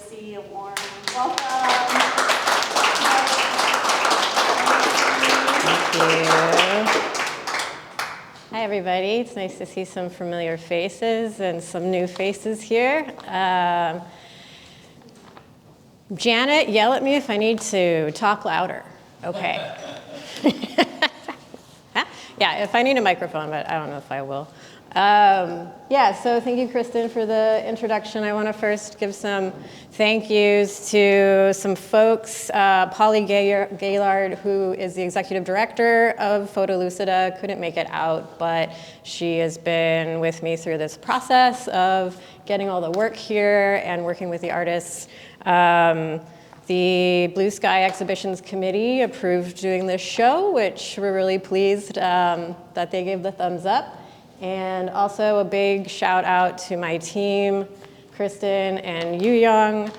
CFC a warm welcome. Thank you. Hi, everybody. It's nice to see some familiar faces and some new faces here. Janet, yell at me if I need to talk louder. Okay. Yeah, if I need a microphone, but I don't know if I will. So thank you, Kristen, for the introduction. I want to first give some thank yous to some folks. Polly Gaylard, who is the executive director of Photolucida, couldn't make it out, but she has been with me through this process of getting all the work here and working with the artists. The Blue Sky Exhibitions Committee approved doing this show, which we're really pleased that they gave the thumbs up. And also a big shout out to my team, Kristen and Yu Young,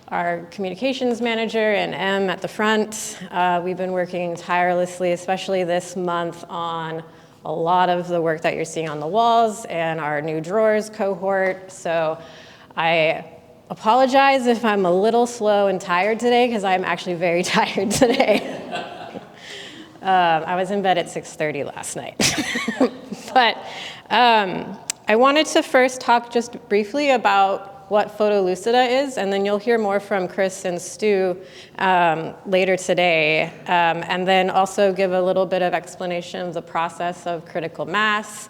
our communications manager, and Em at the front. We've been working tirelessly, especially this month, on a lot of the work that you're seeing on the walls and our new drawers cohort. So I apologize if I'm a little slow and tired today, because I'm actually very tired today. I was in bed at 6:30 last night. But I wanted to first talk just briefly about what Photolucida is, and then you'll hear more from Chris and Stu later today, and then also give a little bit of explanation of the process of critical mass,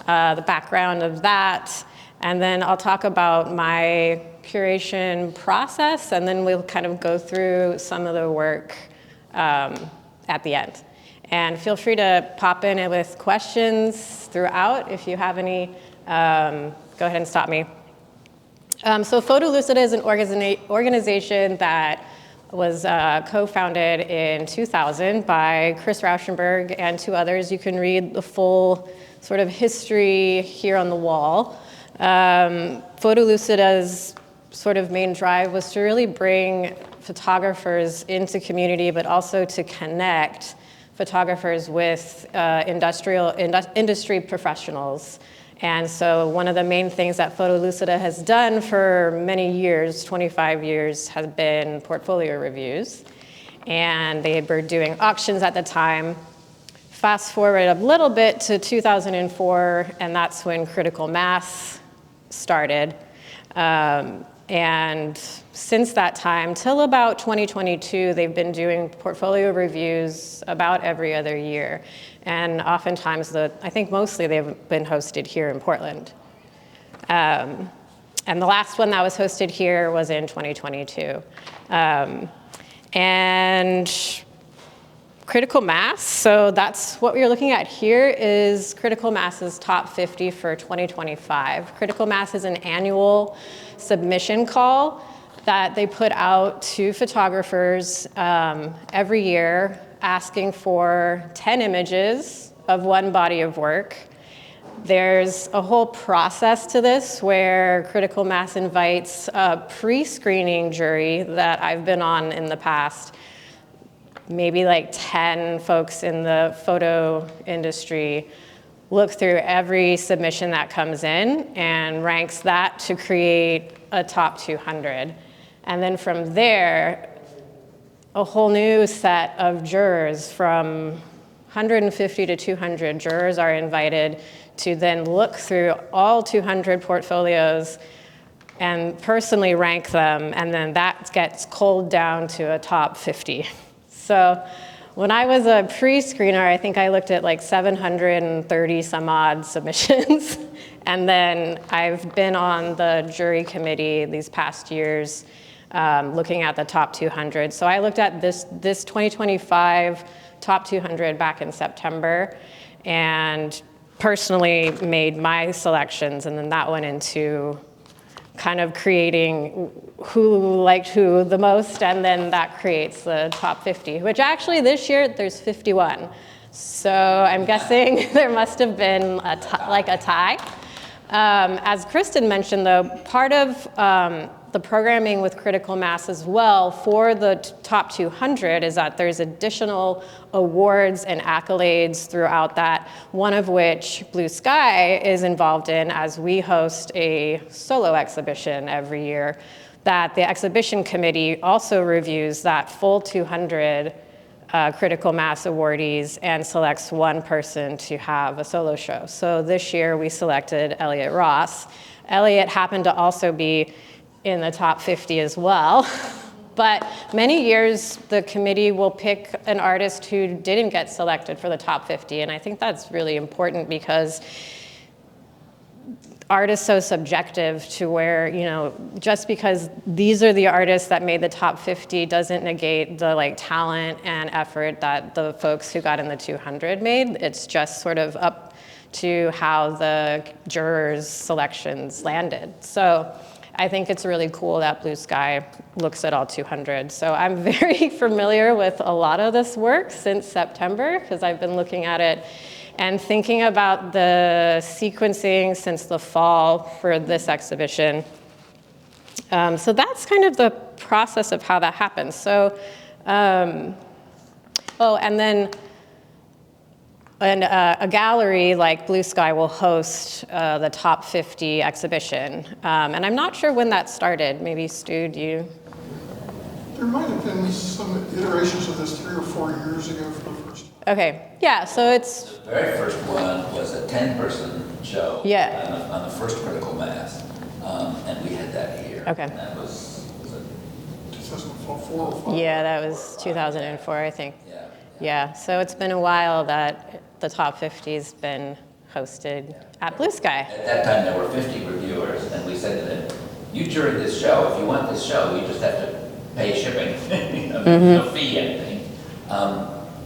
the background of that, and then I'll talk about my curation process, and then we'll kind of go through some of the work at the end. And feel free to pop in with questions throughout. If you have any, go ahead and stop me. So Photolucida is an organization that was co-founded in 2000 by Chris Rauschenberg and two others. You can read the full sort of history here on the wall. Photolucida's sort of main drive was to really bring photographers into community, but also to connect photographers with industry professionals. And so one of the main things that Photolucida has done for many years, 25 years, has been portfolio reviews. And they were doing auctions at the time. Fast forward a little bit to 2004, and that's when critical mass started. And since that time, till about 2022, they've been doing portfolio reviews about every other year. And oftentimes, I think mostly they've been hosted here in Portland. And the last one that was hosted here was in 2022. And critical mass, so that's what we're looking at here, is Critical Mass's top 50 for 2025. Critical Mass is an annual submission call that they put out to photographers every year, asking for 10 images of one body of work. There's a whole process to this where Critical Mass invites a pre-screening jury that I've been on in the past. Maybe like 10 folks in the photo industry look through every submission that comes in and ranks that to create a top 200. And then from there, a whole new set of jurors, from 150 to 200 jurors, are invited to then look through all 200 portfolios and personally rank them, and then that gets culled down to a top 50. So when I was a pre-screener, I think I looked at like 730 some odd submissions. And then I've been on the jury committee these past years looking at the top 200. So I looked at this 2025 top 200 back in September and personally made my selections, and then that went into kind of creating who liked who the most, and then that creates the top 50, which actually this year there's 51. So I'm guessing there must have been a tie. As Kristen mentioned, though, part of the programming with Critical Mass as well for the top 200 is that there's additional awards and accolades throughout that, one of which Blue Sky is involved in, as we host a solo exhibition every year that the exhibition committee also reviews that full 200 critical mass awardees and selects one person to have a solo show. So this year we selected Elliot Ross. Elliot happened to also be in the top 50 as well. But many years the committee will pick an artist who didn't get selected for the top 50, and I think that's really important because art is so subjective to where, you know, just because these are the artists that made the top 50 doesn't negate the like talent and effort that the folks who got in the 200 made. It's just sort of up to how the jurors' selections landed. So I think it's really cool that Blue Sky looks at all 200. So I'm very familiar with a lot of this work since September, because I've been looking at it and thinking about the sequencing since the fall for this exhibition. So that's kind of the process of how that happens. So, oh, and then a gallery like Blue Sky will host the top 50 exhibition. And I'm not sure when that started. Maybe Stu, do you? There might have been some iterations of this 3 or 4 years ago for the first time. Okay, yeah, so it's... The very first one was a 10-person show on the first critical mass, and we had that here. Okay. And that was it 2004 or 5? Yeah, that was 2004, I think. Yeah. Yeah, so it's been a while that the top 50's been hosted at Blue Sky. At that time, there were 50 reviewers, and we said to them, you jury this show. If you want this show, you just have to pay shipping, no fee, anything.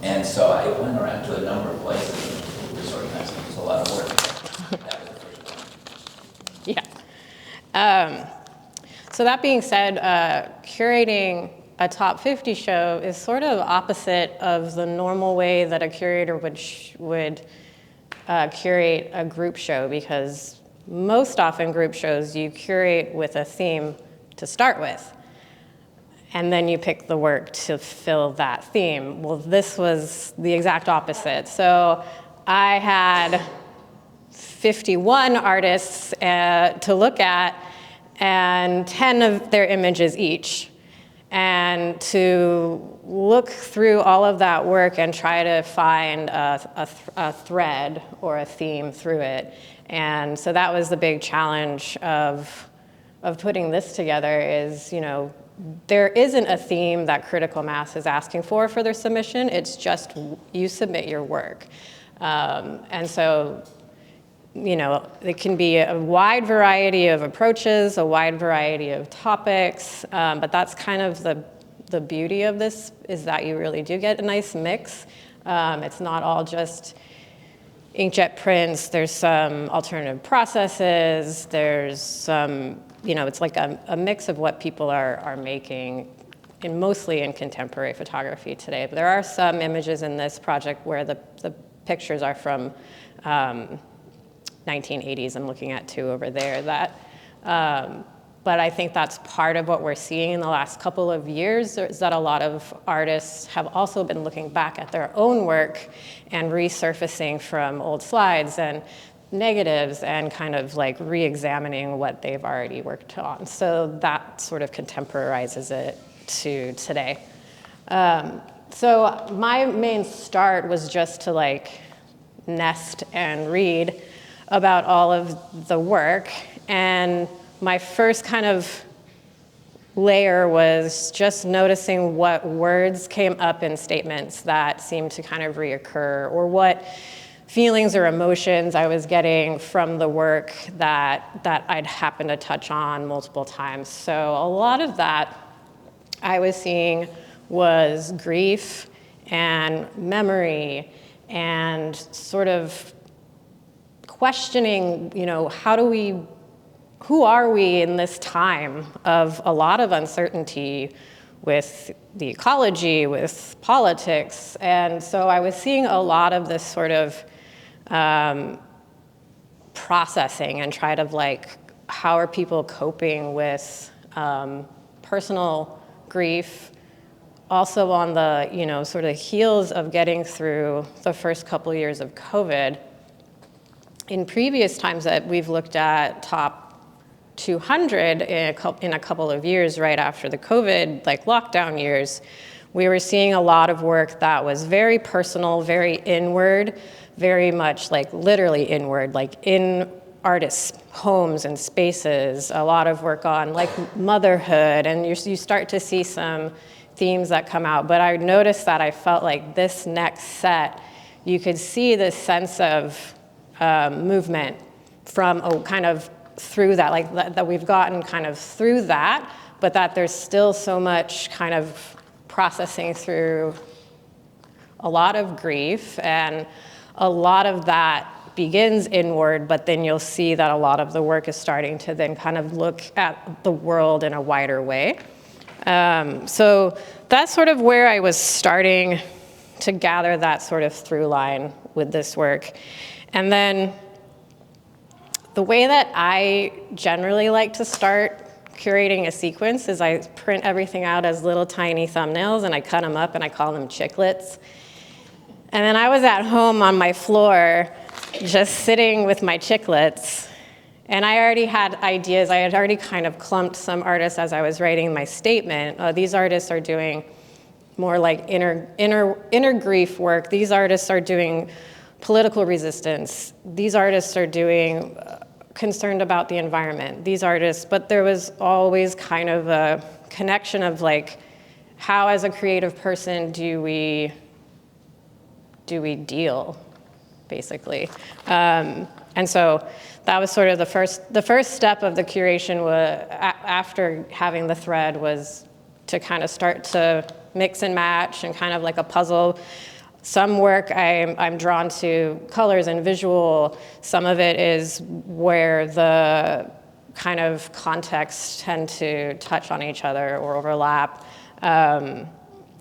And so I went around to a number of places and disorganized it. It was a lot of work. That was the first one. Yeah. So that being said, curating a top 50 show is sort of opposite of the normal way that a curator would curate a group show, because most often group shows you curate with a theme to start with, and then you pick the work to fill that theme. Well, this was the exact opposite. So I had 51 artists to look at and 10 of their images each. And to look through all of that work and try to find a thread or a theme through it. And so that was the big challenge of putting this together is, you know, there isn't a theme that Critical Mass is asking for their submission. It's just you submit your work. And so, you know, it can be a wide variety of approaches, a wide variety of topics, but that's kind of the beauty of this, is that you really do get a nice mix. It's not all just inkjet prints. There's some alternative processes. There's some, you know, it's like a mix of what people are making, mostly in contemporary photography today. But there are some images in this project where the pictures are from 1980s. I'm looking at 2 over there. But I think that's part of what we're seeing in the last couple of years, is that a lot of artists have also been looking back at their own work and resurfacing from old slides and negatives and kind of like re-examining what they've already worked on. So that sort of contemporizes it to today. So my main start was just to like nest and read about all of the work. And my first kind of layer was just noticing what words came up in statements that seemed to kind of reoccur, or what feelings or emotions I was getting from the work that I'd happened to touch on multiple times. So a lot of that I was seeing was grief and memory and sort of questioning, you know, who are we in this time of a lot of uncertainty with the ecology, with politics. And so I was seeing a lot of this sort of processing and try to like, how are people coping with personal grief, also on the, you know, sort of heels of getting through the first couple of years of COVID. In previous times that we've looked at top 200 in a couple of years right after the COVID lockdown years, we were seeing a lot of work that was very personal, very inward, very much literally inward, in artists' homes and spaces, a lot of work on motherhood, and you start to see some themes that come out. But I noticed that I felt like this next set, you could see this sense of movement from kind of through that, that we've gotten kind of through that, but that there's still so much kind of processing through a lot of grief, and a lot of that begins inward, but then you'll see that a lot of the work is starting to then kind of look at the world in a wider way. So that's sort of where I was starting to gather that sort of through line with this work. And then the way that I generally like to start curating a sequence is I print everything out as little tiny thumbnails, and I cut them up and I call them chiclets. And then I was at home on my floor just sitting with my chiclets, and I already had ideas. I had already kind of clumped some artists as I was writing my statement. These artists are doing more inner grief work. These artists are doing political resistance. These artists are doing concerned about the environment. These artists, but there was always kind of a connection of how as a creative person do we deal, basically. And so that was sort of the first step of the curation after having the thread was to kind of start to mix and match and kind of like a puzzle. Some work I'm drawn to colors and visual. Some of it is where the kind of contexts tend to touch on each other or overlap. And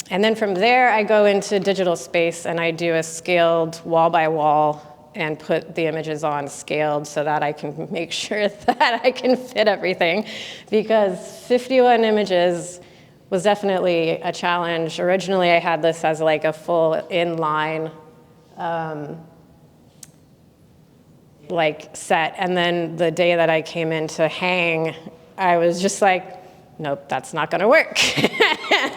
then from there, I go into digital space and I do a scaled wall by wall and put the images on scaled so that I can make sure that I can fit everything, because 51 images was definitely a challenge. Originally, I had this as a full inline set, and then the day that I came in to hang, I was just nope, that's not gonna work.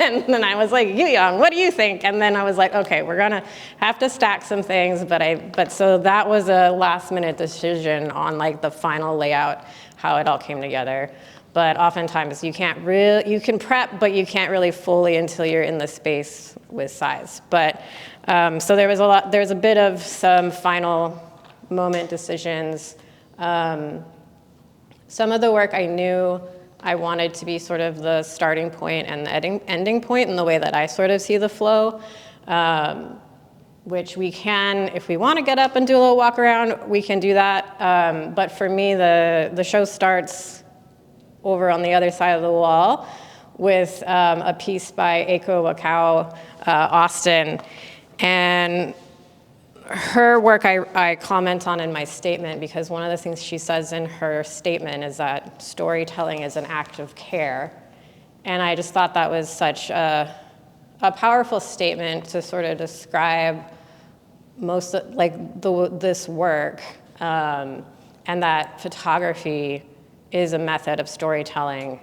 And then I was like, Young, what do you think? And then I was like, okay, we're gonna have to stack some things, but so that was a last minute decision on the final layout, how it all came together. But oftentimes you can prep, but you can't really fully until you're in the space with size. But so there's a bit of some final moment decisions. Some of the work I knew I wanted to be sort of the starting point and the ending point in the way that I sort of see the flow, which we can, if we want to get up and do a little walk around, we can do that. But for me, the show starts over on the other side of the wall with a piece by Eiko Wakao Austin. And her work I comment on in my statement, because one of the things she says in her statement is that storytelling is an act of care. And I just thought that was such a powerful statement to sort of describe most of, this work, and that photography is a method of storytelling,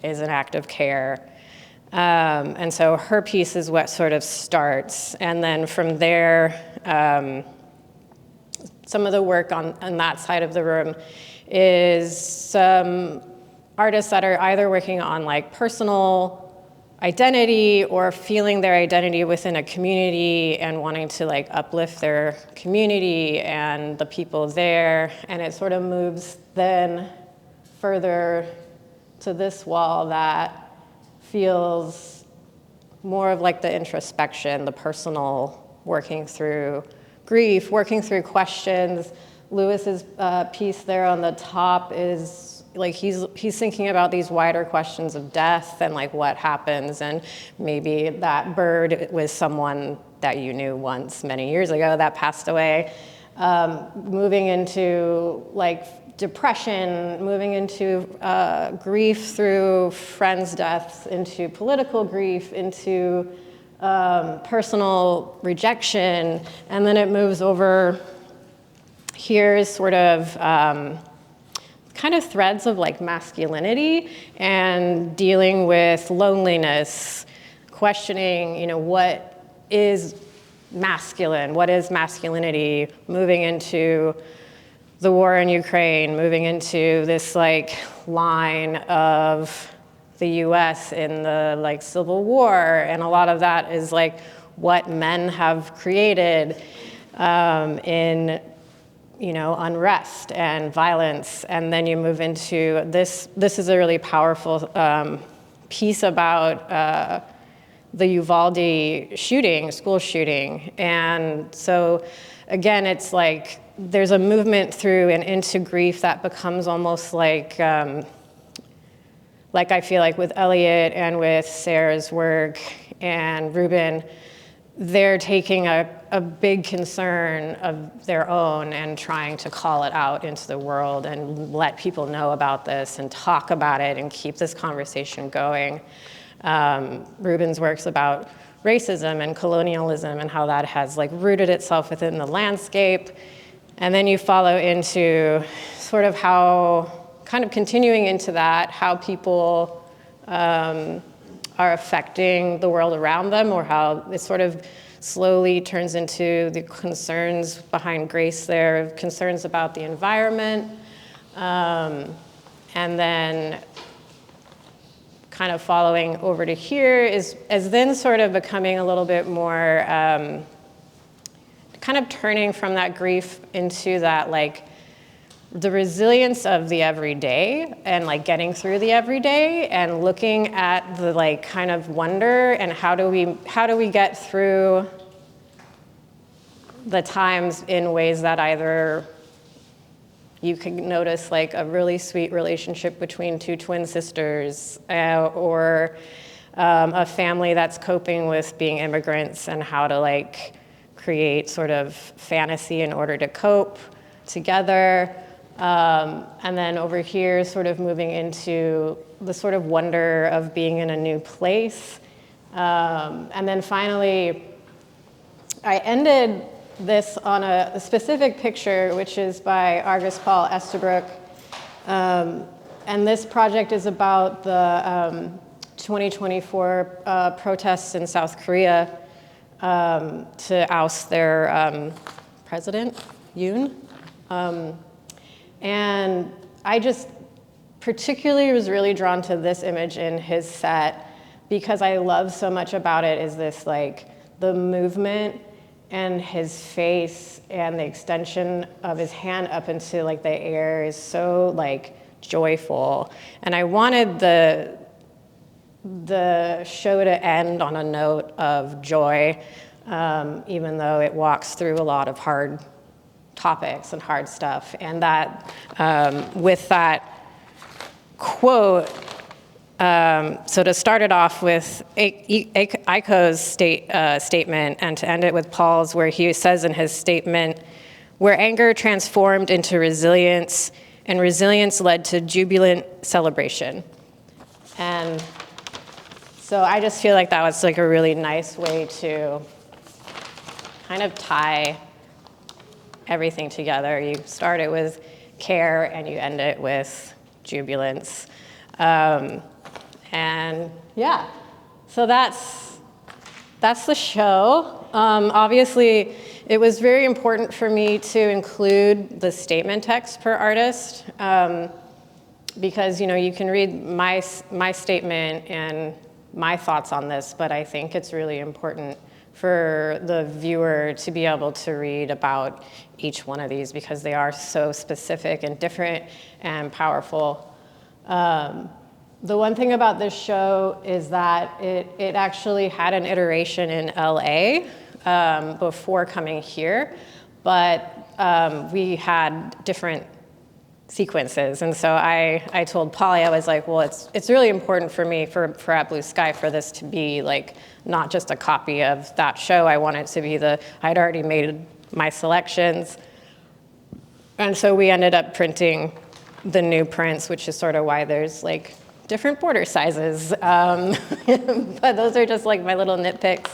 is an act of care. And so her piece is what sort of starts. And then from there, some of the work on that side of the room is some artists that are either working on personal identity or feeling their identity within a community and wanting to uplift their community and the people there. And it sort of moves then further to this wall that feels more of the introspection, the personal, working through grief, working through questions. Lewis's piece there on the top is he's thinking about these wider questions of death and what happens, and maybe that bird was someone that you knew once many years ago that passed away, moving into depression, moving into grief through friends' deaths, into political grief, into personal rejection, and then it moves over. Here's sort of kind kind of threads of like masculinity and dealing with loneliness, questioning, you know, what is masculine, what is masculinity, moving into the war in Ukraine, moving into this like line of the US in the like Civil War, and a lot of that is like what men have created in, you know, unrest and violence. And then you move into this is a really powerful piece about the Uvalde shooting, school shooting. And so again, it's like there's a movement through and into grief that becomes almost like I feel like with Elliot and with Sarah's work and Ruben, they're taking a big concern of their own and trying to call it out into the world and let people know about this and talk about it and keep this conversation going. Ruben's work's about racism and colonialism and how that has like rooted itself within the landscape. And then you follow into sort of how, kind of continuing into that, how people are affecting the world around them, or how it sort of slowly turns into the concerns behind Grace there, concerns about the environment, and then kind of following over to here is then sort of becoming a little bit more kind of turning from that grief into that like the resilience of the everyday and like getting through the everyday and looking at the like kind of wonder and how do we get through the times in ways that either you can notice like a really sweet relationship between two twin sisters or a family that's coping with being immigrants and how to like create sort of fantasy in order to cope together. And then over here, sort of moving into the sort of wonder of being in a new place. And then finally, I ended this on a specific picture, which is by Argus Paul Estabrook. And this project is about the 2024 protests in South Korea to oust their president, Yoon. And I just particularly was really drawn to this image in his set because I love so much about it is this like the movement and his face and the extension of his hand up into like the air is so like joyful. And I wanted the show to end on a note of joy, even though it walks through a lot of hard topics and hard stuff. And that, with that quote, so to start it off with Aiko's statement and to end it with Paul's, where he says in his statement, where anger transformed into resilience and resilience led to jubilant celebration. And so I just feel like that was like a really nice way to kind of tie everything together. You start it with care and you end it with jubilance. And yeah, so that's the show. Obviously, it was very important for me to include the statement text per artist because you can read my statement and my thoughts on this, but I think it's really important for the viewer to be able to read about each one of these because they are so specific and different and powerful. The one thing about this show is that it actually had an iteration in LA before coming here, but we had different sequences. And so I told Polly, I was like, well, it's really important for me for At Blue Sky for this to be like not just a copy of that show. I want it to be I'd already made my selections. And so we ended up printing the new prints, which is sort of why there's like different border sizes. But those are just like my little nitpicks.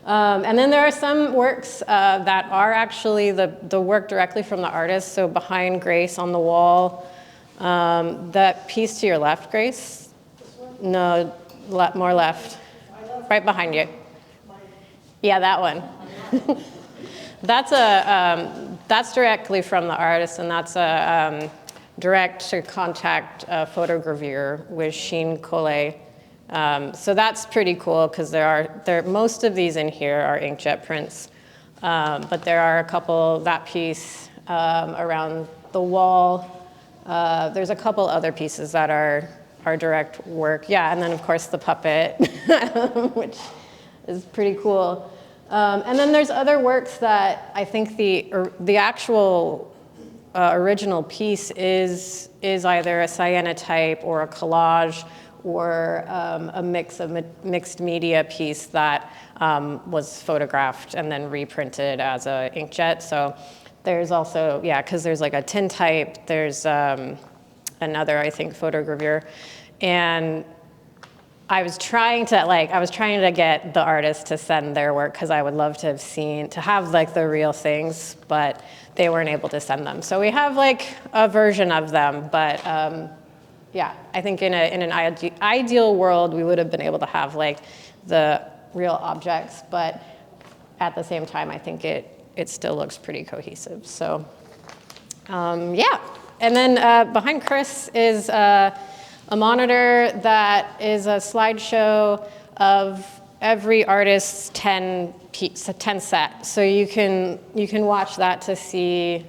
And then there are some works that are actually the work directly from the artist. So behind Grace on the wall, That piece to your left, Grace? No, more left. Right behind you. Yeah, that one. That's directly from the artist, and that's a direct to contact photogravure with Sheen Collet. So that's pretty cool because most of these in here are inkjet prints, but there are a couple, that piece around the wall. There's a couple other pieces that are direct work. Yeah, and then of course the puppet, which is pretty cool. And then there's other works that I think the actual original piece is either a cyanotype or a collage or a mixed media piece that was photographed and then reprinted as a inkjet. So there's also, yeah, because there's like a tintype, there's another, I think, photogravure. And I was trying to get the artist to send their work because I would love to have like the real things, but they weren't able to send them. So we have like a version of them, but yeah, I think in an ideal world, we would have been able to have like the real objects, but at the same time, I think it still looks pretty cohesive. So yeah, and then behind Chris is a monitor that is a slideshow of every artist's 10 set. So you can watch that to see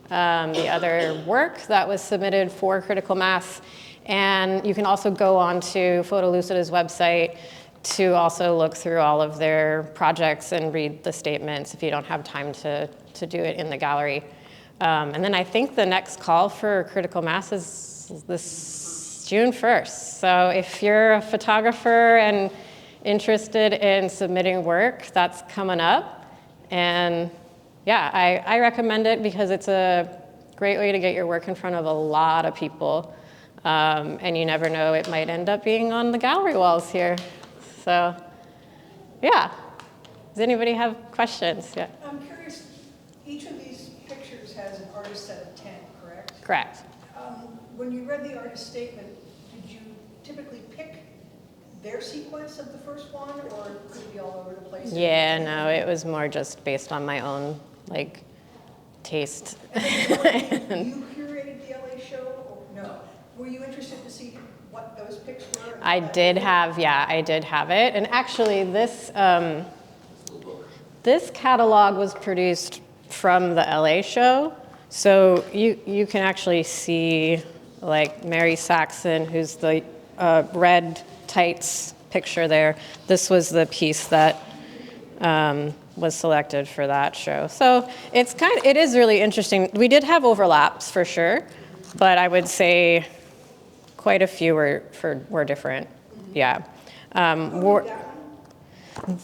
the other work that was submitted for critical mass. And you can also go on to Photolucida's website to also look through all of their projects and read the statements if you don't have time to do it in the gallery. And then I think the next call for critical mass is this June 1st. So if you're a photographer and interested in submitting work, that's coming up. And yeah, I recommend it because it's a great way to get your work in front of a lot of people. And you never know, it might end up being on the gallery walls here. So yeah, does anybody have questions? Yeah. I'm curious, each of these pictures has an artist set of 10, correct? Correct. When you read the artist statement, did you typically pick their sequence of the first one, or could it be all over the place? Yeah, no, it was more just based on my own like taste. You curated the LA show, or no? Were you interested to see what those pics were? I did have it. And actually this catalog was produced from the LA show. So you can actually see like Mary Saxon, who's the red tights picture there. This was the piece that was selected for that show. So it is really interesting. We did have overlaps for sure, but I would say quite a few were different. Yeah.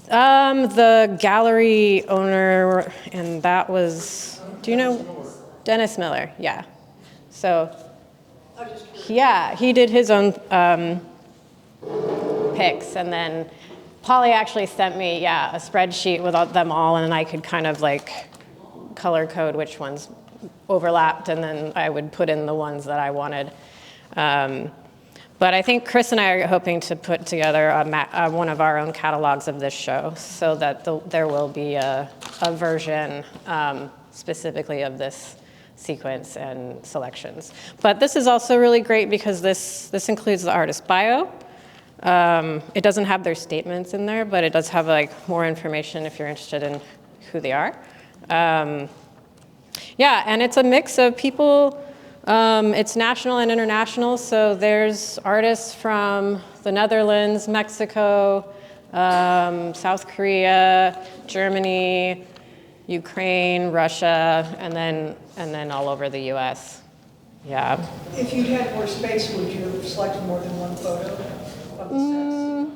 The gallery owner, and that was, do you know? Dennis Miller, yeah. So, yeah, he did his own pics, and then Polly actually sent me, yeah, a spreadsheet with them all, and I could kind of like color code which ones overlapped, and then I would put in the ones that I wanted. But I think Chris and I are hoping to put together one of our own catalogs of this show so that there will be a version specifically of this sequence and selections. But this is also really great because this includes the artist bio. It doesn't have their statements in there, but it does have like more information if you're interested in who they are. Yeah, and it's a mix of people. It's national and international, so there's artists from the Netherlands, Mexico, South Korea, Germany, Ukraine, Russia, and then all over the US. Yeah. If you'd had more space, would you have selected more than one photo of the sets?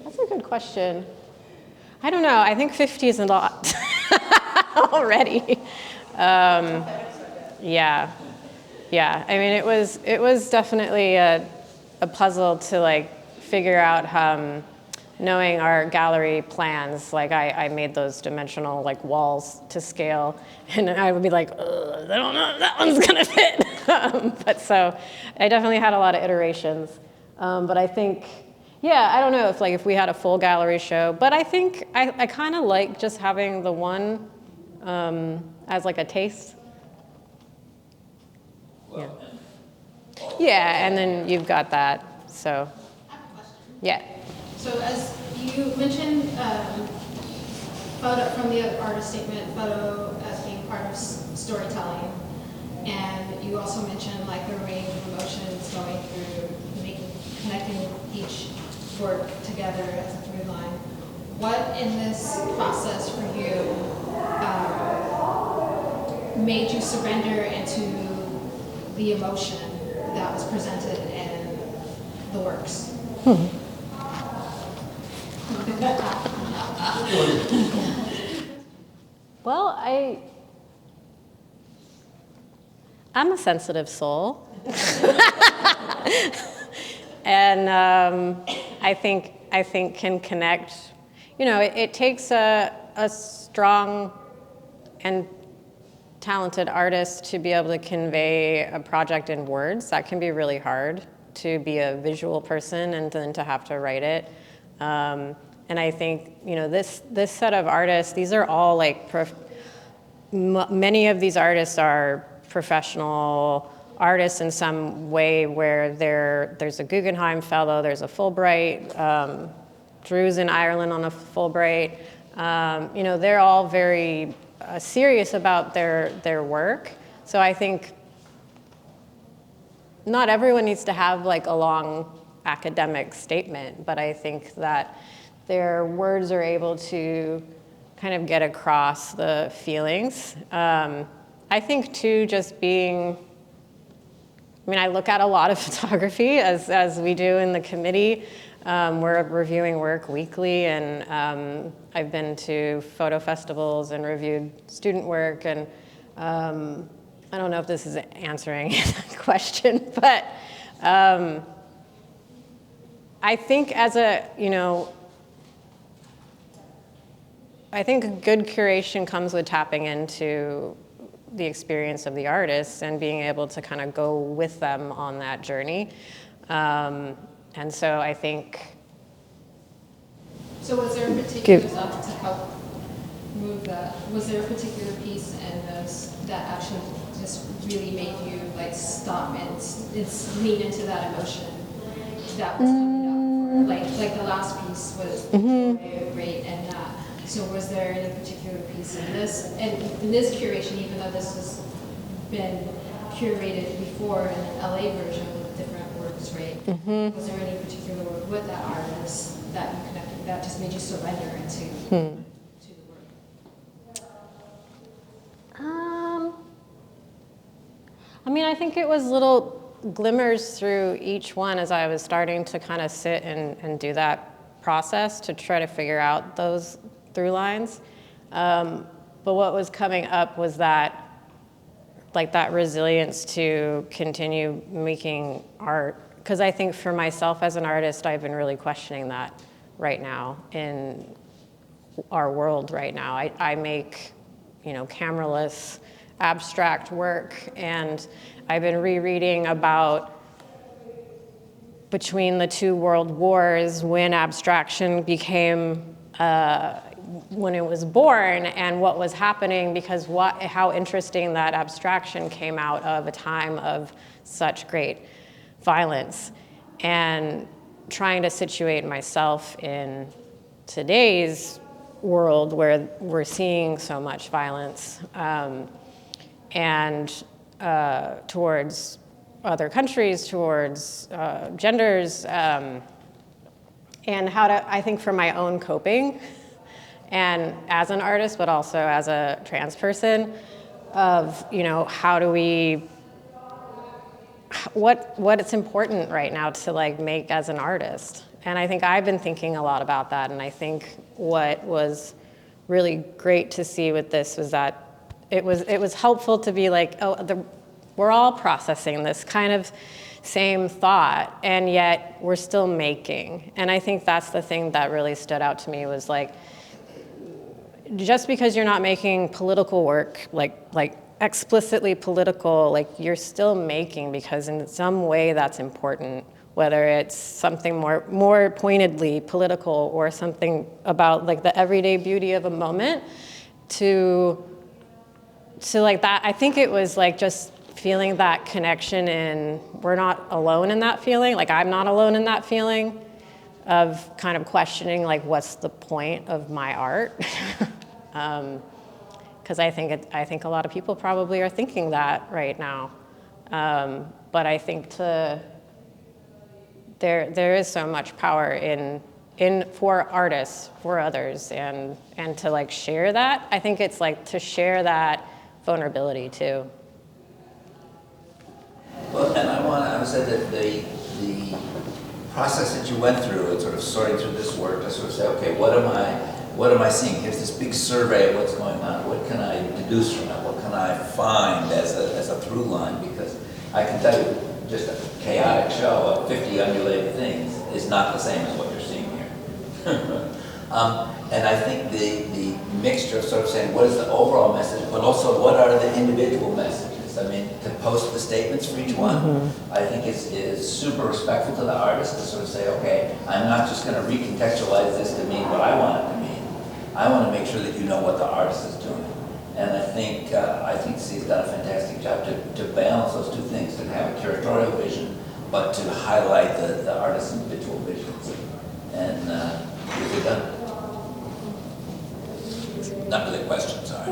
That's a good question. I don't know. I think 50 is a lot already. Yeah. I mean, it was definitely a puzzle to like figure out. Knowing our gallery plans, like I made those dimensional like walls to scale, and I would be like, I don't know if that one's gonna fit. But so I definitely had a lot of iterations. But I think, yeah, I don't know if we had a full gallery show, but I think I kind of like just having the one as like a taste. Yeah. Yeah, and then you've got that, so, I have a question. yeah. So as you mentioned, photo from the artist statement, photo as being part of storytelling, and you also mentioned like the range of emotions going through connecting each work together as a through line. What in this process for you made you surrender into the emotion that was presented in the works? Well, I'm a sensitive soul. And I think can connect, it takes a strong and talented artist to be able to convey a project in words. That can be really hard, to be a visual person and then to have to write it. And I think, this set of artists, these are all like, many of these artists are professional artists in some way, where there's a Guggenheim Fellow, there's a Fulbright, Drew's in Ireland on a Fulbright. They're all very serious about their work. So I think not everyone needs to have like a long academic statement, but I think that their words are able to kind of get across the feelings. I think too, just being, I look at a lot of photography as we do in the committee. We're reviewing work weekly, and I've been to photo festivals and reviewed student work, and I don't know if this is answering the question, but I think I think good curation comes with tapping into the experience of the artists and being able to kind of go with them on that journey. And so I think... So was there a particular, to help move that, was there a particular piece in this that actually just really made you like stop and lean into that emotion that was coming up? Like the last piece was great, and that. So was there any particular piece in this, and in this curation, even though this has been curated before in an LA version with different works, right? Was there any particular work with that artist that you connected, that just made you surrender into the work? I think it was little glimmers through each one as I was starting to kind of sit and do that process to try to figure out those through lines. But what was coming up was that resilience to continue making art. Because I think for myself as an artist, I've been really questioning that right now in our world right now. I make, cameraless, abstract work, and I've been rereading about between the two world wars when abstraction became when it was born and what was happening, because how interesting that abstraction came out of a time of such great violence, and trying to situate myself in today's world where we're seeing so much violence and towards other countries, towards genders, and how to, I think for my own coping, and as an artist, but also as a trans person, of, how do we, what it's important right now to make as an artist. And I think I've been thinking a lot about that, and I think what was really great to see with this was that it was helpful to be like, we're all processing this kind of same thought, and yet we're still making. And I think that's the thing that really stood out to me, was just because you're not making political work, like explicitly political, like you're still making because in some way that's important, whether it's something more pointedly political or something about like the everyday beauty of a moment to like that. I think it was like just feeling that connection, and we're not alone in that feeling. Like I'm not alone in that feeling of kind of questioning like what's the point of my art. Because I think a lot of people probably are thinking that right now. But I think there is so much power in for artists, for others, and to like share that. I think it's like to share that vulnerability too. Well, and I would say that the process that you went through and sort of sorting through this work to sort of say, okay, what am I seeing? Here's this big survey of what's going on. What can I deduce from it? What can I find as a through line? Because I can tell you, just a chaotic show of 50 undulating things is not the same as what you're seeing here. And I think the mixture of sort of saying what is the overall message, but also what are the individual messages. I mean, to post the statements for each one, I think is super respectful to the artist to sort of say, okay, I'm not just going to recontextualize this to mean what I want it to mean. I want to make sure that you know what the artist is doing. And I think C's done a fantastic job to balance those two things, to have a curatorial vision, but to highlight the artist's individual visions. And really done. Not really a question, sorry.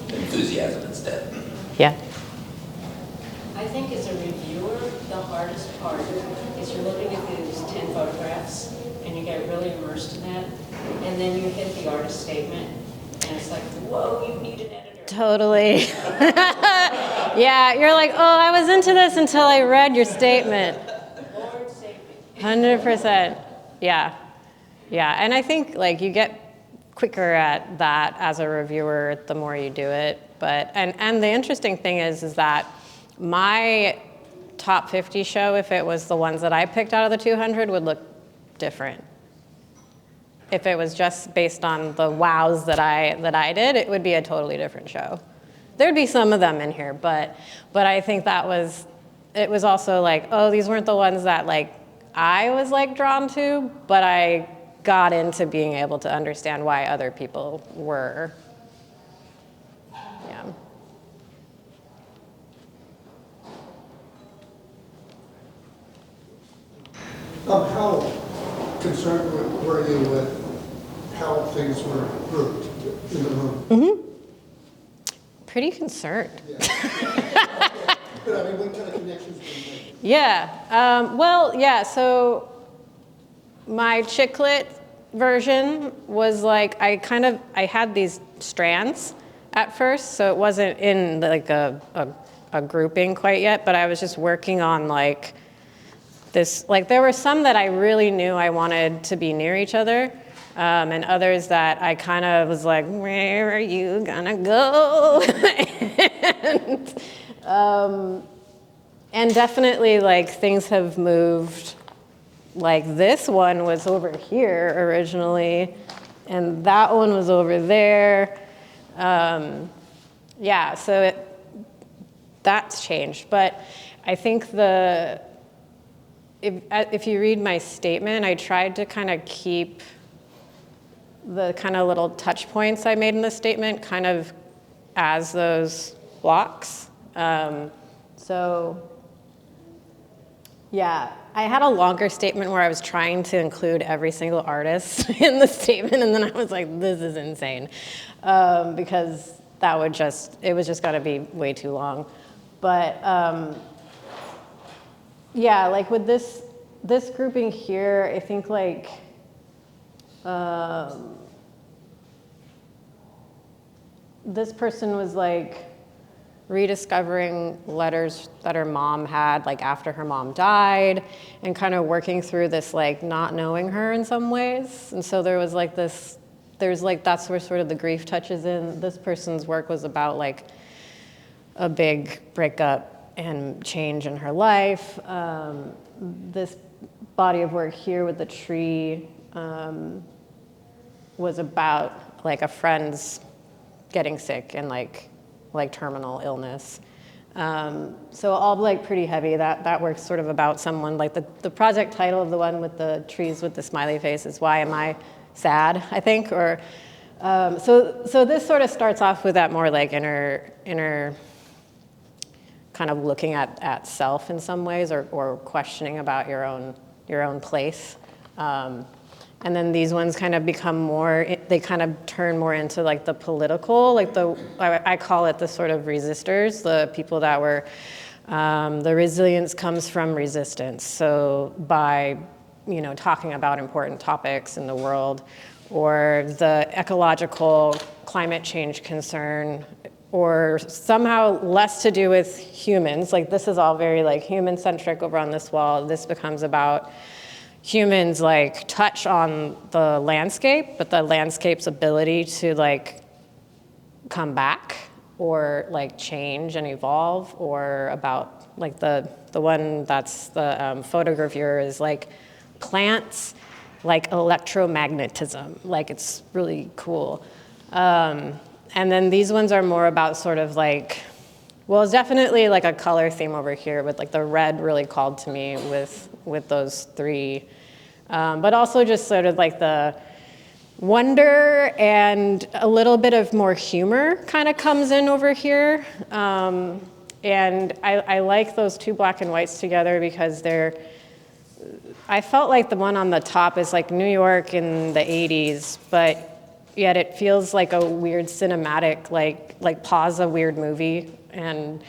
Enthusiasm instead. Yeah. I think as a reviewer, the hardest part is you're looking at these 10 photographs and you get really immersed in that, and then you hit the artist statement and it's like, whoa, you need an editor. Totally. Yeah, you're like, oh, I was into this until I read your statement. Lord save me. 100%. Yeah. Yeah, and I think like you get quicker at that as a reviewer the more you do it. But and the interesting thing is that my top 50 show, if it was the ones that I picked out of the 200, would look different. If it was just based on the wows that I did, it would be a totally different show. There'd be some of them in here, but I think it was also like, oh, these weren't the ones that like I was like drawn to, but I got into being able to understand why other people were. Yeah. How concerned were you with how things were grouped in the room? Mm-hmm. Pretty concerned. Yeah. But I mean, what kind of connections were you making? Yeah. Well, yeah. So my chick-lit version was like I had these strands at first, so it wasn't in like a grouping quite yet. But I was just working on like this. Like there were some that I really knew I wanted to be near each other. And others that I kind of was like, where are you gonna go? And definitely like things have moved. Like this one was over here originally, and that one was over there. Yeah, so that's changed. But I think if you read my statement, I tried to kind of keep the kind of little touch points I made in the statement kind of as those blocks. So yeah, I had a longer statement where I was trying to include every single artist in the statement, and then I was like, this is insane. Because it was just gonna be way too long. But yeah, like with this grouping here, I think like, this person was like rediscovering letters that her mom had like after her mom died, and kind of working through this like not knowing her in some ways. And so there was like that's where sort of the grief touches in. This person's work was about like a big breakup and change in her life. This body of work here with the tree was about like a friend's getting sick and like terminal illness. So all like pretty heavy. That work's sort of about someone, like the project title of the one with the trees with the smiley face is Why Am I Sad, I think, or so this sort of starts off with that more like inner kind of looking at self in some ways, or questioning about your own place. And then these ones kind of become more, they kind of turn more into like the political, like I call it the sort of resistors, the people that were, the resilience comes from resistance. So by, talking about important topics in the world, or the ecological climate change concern, or somehow less to do with humans, like this is all very like human-centric over on this wall. This becomes about humans like touch on the landscape, but the landscape's ability to like come back or like change and evolve, or about like the one that's the photogravure is like plants, like electromagnetism, like it's really cool. And then these ones are more about sort of like, well, it's definitely like a color theme over here, but like the red really called to me with those three. But also just sort of like the wonder and a little bit of more humor kind of comes in over here. And I like those two black and whites together because I felt like the one on the top is like New York in the 80s, but yet it feels like a weird cinematic, like pause a weird movie. And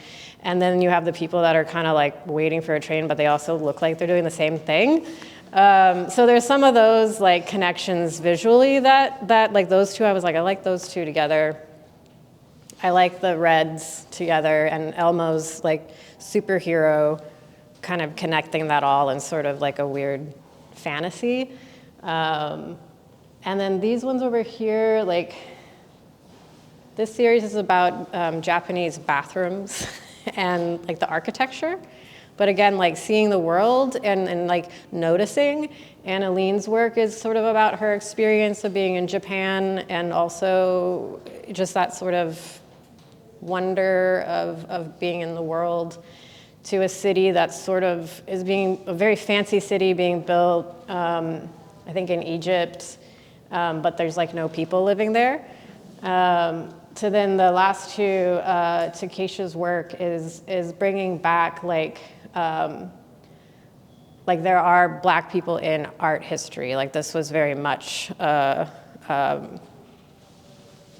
then you have the people that are kind of like waiting for a train, but they also look like they're doing the same thing. So there's some of those like connections visually that like those two, I was like, I like those two together. I like the reds together, and Elmo's like superhero kind of connecting that all in sort of like a weird fantasy. And then these ones over here, like this series is about Japanese bathrooms and like the architecture. But again, like seeing the world and like noticing. Annalene's work is sort of about her experience of being in Japan, and also just that sort of wonder of being in the world, to a city that sort of is being a very fancy city being built, I think in Egypt, but there's like no people living there. To then the last two, to Keisha's work is bringing back like there are Black people in art history. Like this was very much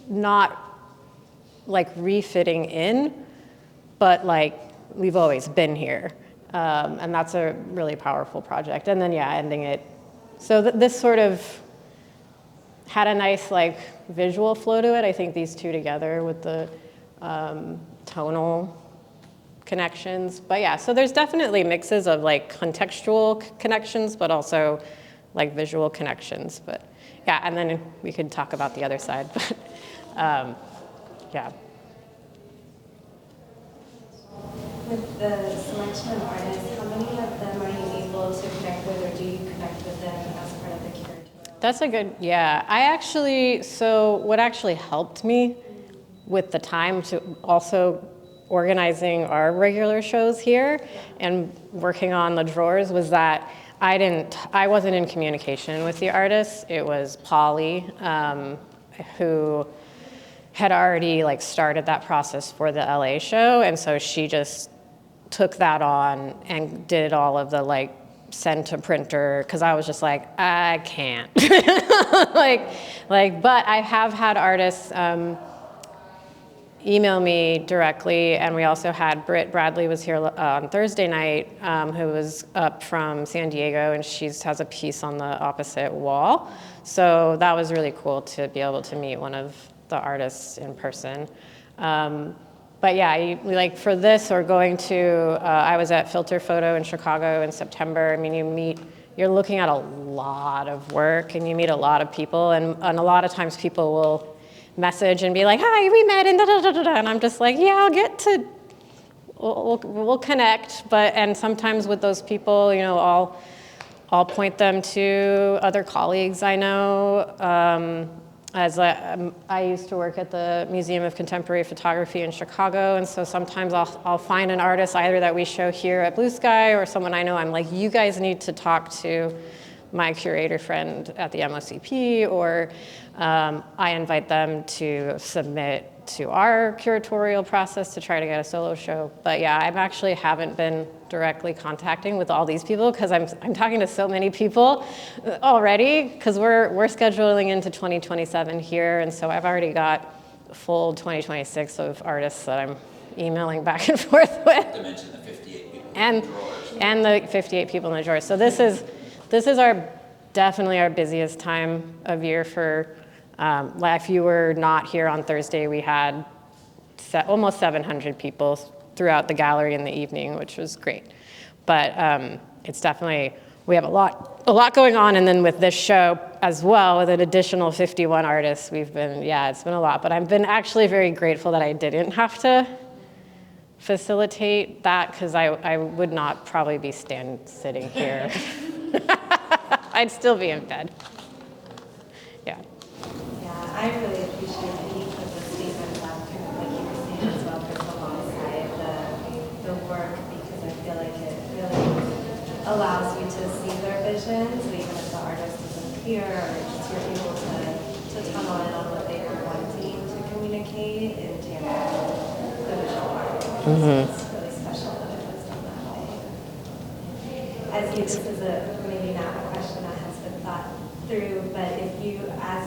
not like refitting in, but like we've always been here. And that's a really powerful project. And then, yeah, ending it. So this sort of had a nice like visual flow to it. I think these two together with the tonal connections. But yeah, so there's definitely mixes of like contextual connections, but also like visual connections. But yeah, and then we could talk about the other side. But yeah. With the selection of artists, how many of them are you able to connect with, or do you connect with them as part of the curatorial? That's a good, yeah. So what actually helped me with the time to also organizing our regular shows here and working on the drawers was that I wasn't in communication with the artists. It was Polly, who had already like started that process for the LA show, and so she just took that on and did all of the like send to printer, because I was just like, I can't. But I have had artists email me directly, and we also had Britt Bradley was here on Thursday night, who was up from San Diego, and she has a piece on the opposite wall. So that was really cool to be able to meet one of the artists in person. But yeah, like for this or going to, I was at Filter Photo in Chicago in September. I mean, you're looking at a lot of work, and you meet a lot of people, and a lot of times people will message and be like, hi, we met, and da-da-da-da-da, and I'm just like, yeah, we'll connect, and sometimes with those people, I'll point them to other colleagues I know. as I used to work at the Museum of Contemporary Photography in Chicago, and so sometimes I'll find an artist either that we show here at Blue Sky or someone I know, I'm like, you guys need to talk to my curator friend at the MOCP, or I invite them to submit to our curatorial process to try to get a solo show. But yeah, I actually haven't been directly contacting with all these people because I'm talking to so many people already, because we're scheduling into 2027 here, and so I've already got a full 2026 of artists that I'm emailing back and forth with. To mention the 58 people and in the drawers. and the 58 people in the drawers. So this is our definitely our busiest time of year for. If you were not here on Thursday, we had almost 700 people throughout the gallery in the evening, which was great. But it's definitely, we have a lot going on, and then with this show as well, with an additional 51 artists, it's been a lot. But I've been actually very grateful that I didn't have to facilitate that, because I would not probably be sitting here. I'd still be in bed. Yeah. Yeah, I really appreciate that you put the statements up, kind of like you were saying as well, Chris, alongside the work, because I feel like it really allows you to see their visions, even if the artist isn't here, or just you're able to tunnel in on what they were wanting to communicate in tandem with the visual art. Mm-hmm. It's really special that it was done that way. This is maybe not a question that has been thought through, but as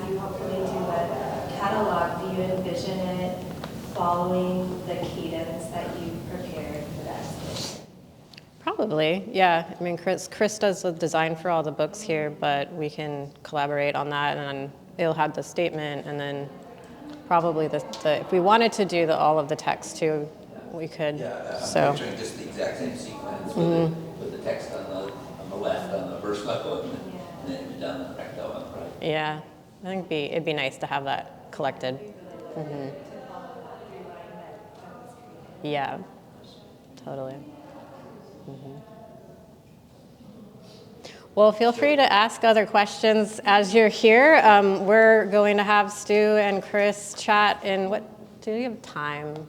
you hopefully do a catalog, do you envision it following the cadence that you prepared for that exhibition? Probably, yeah. I mean, Chris does the design for all the books here, but we can collaborate on that, and then it'll have the statement, and then probably if we wanted to do all of the text too, we could. Yeah, so. I'm picturing just the exact same sequence with the text on the left, on the first level, and then down the recto on the right. Yeah, I think it'd be nice to have that collected. Mm-hmm. Yeah, totally. Mm-hmm. Well, feel free to ask other questions as you're here. We're going to have Stu and Chris chat in do you have time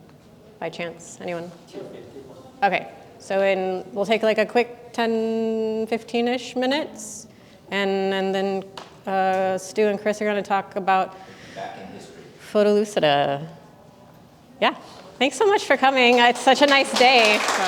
by chance? Anyone? Okay, so we'll take like a quick 10, 15-ish minutes, and then Stu and Chris are going to talk about Back in history. Photolucida. Yeah, thanks so much for coming. It's such a nice day. So.